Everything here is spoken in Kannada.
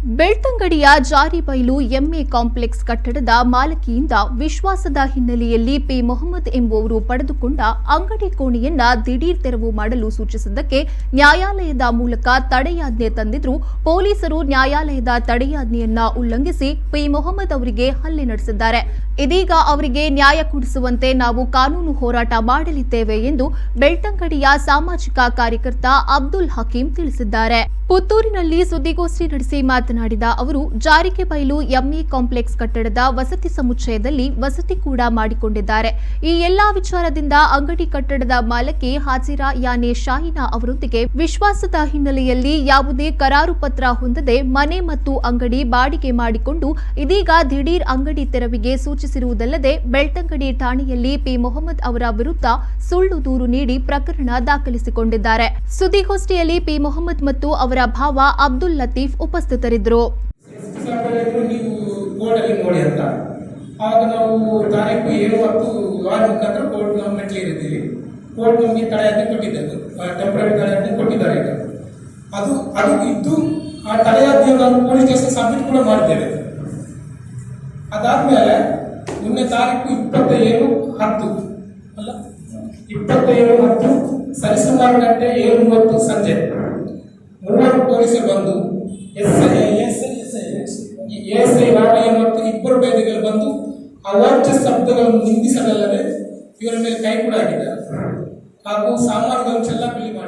ಬೆಳ್ತಂಗಡಿಯ ಜಾರಿಬೈಲು ಎಂಎ ಕಾಂಪ್ಲೆಕ್ಸ್ ಕಟ್ಟಡದ ಮಾಲಕಿಯಿಂದ ವಿಶ್ವಾಸದ ಹಿನ್ನೆಲೆಯಲ್ಲಿ ಪಿ ಮೊಹಮ್ಮದ್ ಎಂಬುವರು ಪಡೆದುಕೊಂಡ ಅಂಗಡಿ ಕೋಣೆಯನ್ನ ದಿಢೀರ್ ತೆರವು ಮಾಡಲು ಸೂಚಿಸಿದ್ದಕ್ಕೆ ನ್ಯಾಯಾಲಯದ ಮೂಲಕ ತಡೆಯಾಜ್ಞೆ ತಂದಿದ್ರು ಪೊಲೀಸರು ನ್ಯಾಯಾಲಯದ ತಡೆಯಾಜ್ಞೆಯನ್ನ ಉಲ್ಲಂಘಿಸಿ ಪಿ ಮೊಹಮ್ಮದ್ ಅವರಿಗೆ ಹಲ್ಲೆ ನಡೆಸಿದ್ದಾರೆ. ಇದೀಗ ಅವರಿಗೆ ನ್ಯಾಯ ಕೊಡಿಸುವಂತೆ ನಾವು ಕಾನೂನು ಹೋರಾಟ ಮಾಡಲಿದ್ದೇವೆ ಎಂದು ಬೆಳ್ತಂಗಡಿಯ ಸಾಮಾಜಿಕ ಕಾರ್ಯಕರ್ತ ಅಬ್ದುಲ್ ಹಕೀಂ ತಿಳಿಸಿದ್ದಾರೆ. ಪುತ್ತೂರಿನಲ್ಲಿ ಸುದ್ದಿಗೋಷ್ಠಿ ನಡೆಸಿ ಮಾತನಾಡಿದ ಅವರು, ಜಾರಿಕೆಬೈಲು ಎಂಎ ಕಾಂಪ್ಲೆಕ್ಸ್ ಕಟ್ಟಡದ ವಸತಿ ಸಮುಚ್ಚಯದಲ್ಲಿ ವಸತಿ ಕೂಡ ಮಾಡಿಕೊಂಡಿದ್ದಾರೆ. ಈ ಎಲ್ಲಾ ವಿಚಾರದಿಂದ ಅಂಗಡಿ ಕಟ್ಟಡದ ಮಾಲಕಿ ಹಾಜಿರಾ ಯಾನೆ ಶಾಹಿನಾ ಅವರೊಂದಿಗೆ ವಿಶ್ವಾಸದ ಹಿನ್ನೆಲೆಯಲ್ಲಿ ಯಾವುದೇ ಕರಾರು ಪತ್ರ ಹೊಂದದೆ ಮನೆ ಮತ್ತು ಅಂಗಡಿ ಬಾಡಿಗೆ ಮಾಡಿಕೊಂಡು ಇದೀಗ ದಿಢೀರ್ ಅಂಗಡಿ ತೆರವಿಗೆ ಸೂಚಿಸಿರುವುದಲ್ಲದೆ ಬೆಳ್ತಂಗಡಿ ಠಾಣೆಯಲ್ಲಿ ಪಿ ಮೊಹಮ್ಮದ್ ಅವರ ವಿರುದ್ಧ ಸುಳ್ಳು ದೂರು ನೀಡಿ ಪ್ರಕರಣ ದಾಖಲಿಸಿಕೊಂಡಿದ್ದಾರೆ. ಸುದ್ದಿಗೋಷ್ಠಿಯಲ್ಲಿ ಪಿ ಮೊಹಮ್ಮದ್ ಮತ್ತು ಅವರ ಭಾವ ಅಬ್ದುಲ್ ಲತೀಫ್ ಉಪಸ್ಥಿತರಿದ್ದರು. ಆಗ ನಾವು ತಾರೀಕು 7/10 ವಾರ ಮುಖಾಂತರ ಕೋರ್ಟ್ ನಾವು ಮೆಟ್ಲಿರಿದ್ದೀವಿ. ಕೋರ್ಟ್ ನಮಗೆ ತಡೆಯಾಜ್ಞೆ ಕೊಟ್ಟಿದ್ದು, ಟೆಂಪರರಿ ತಡೆಯಾಜ್ಞೆ ಕೊಟ್ಟಿದ್ದಾರೆ. ಈಗ ಅದು ಇದ್ದು ಆ ತಡೆಯಾಜ್ಞೆ ನಾವು ಪೊಲೀಸ್ ಸ್ಟೇಷನ್ ಸಬ್ಮಿಟ್ ಕೂಡ ಮಾಡಿದ್ದೇವೆ. ಅದಾದ್ಮೇಲೆ ಮೊನ್ನೆ ತಾರೀಕು 27/10 ಅಲ್ಲ 27/10 ಸರಿಸುಮಾರು ಗಂಟೆ 7:30 ಸಂಜೆ 3 ಪೊಲೀಸರು ಬಂದು ಎಸ್ಐ ರಾಮಯ್ಯ ಮತ್ತು 2 ಬೇದಿಗಳು ಬಂದು ಅವಾಚ್ಯ ಶಬ್ದಗಳನ್ನು ನಿಂದಿಸಲಲ್ಲದೆ ಇವರ ಮೇಲೆ ಕೈ ಕೂಡ ಹಾಕಿದ್ದಾರೆ ಹಾಗೂ ಸಾಮಾನುಗಳನ್ನು ಚೆಲ್ಲಾಪಿಲ್ಲಿ ಮಾಡಿ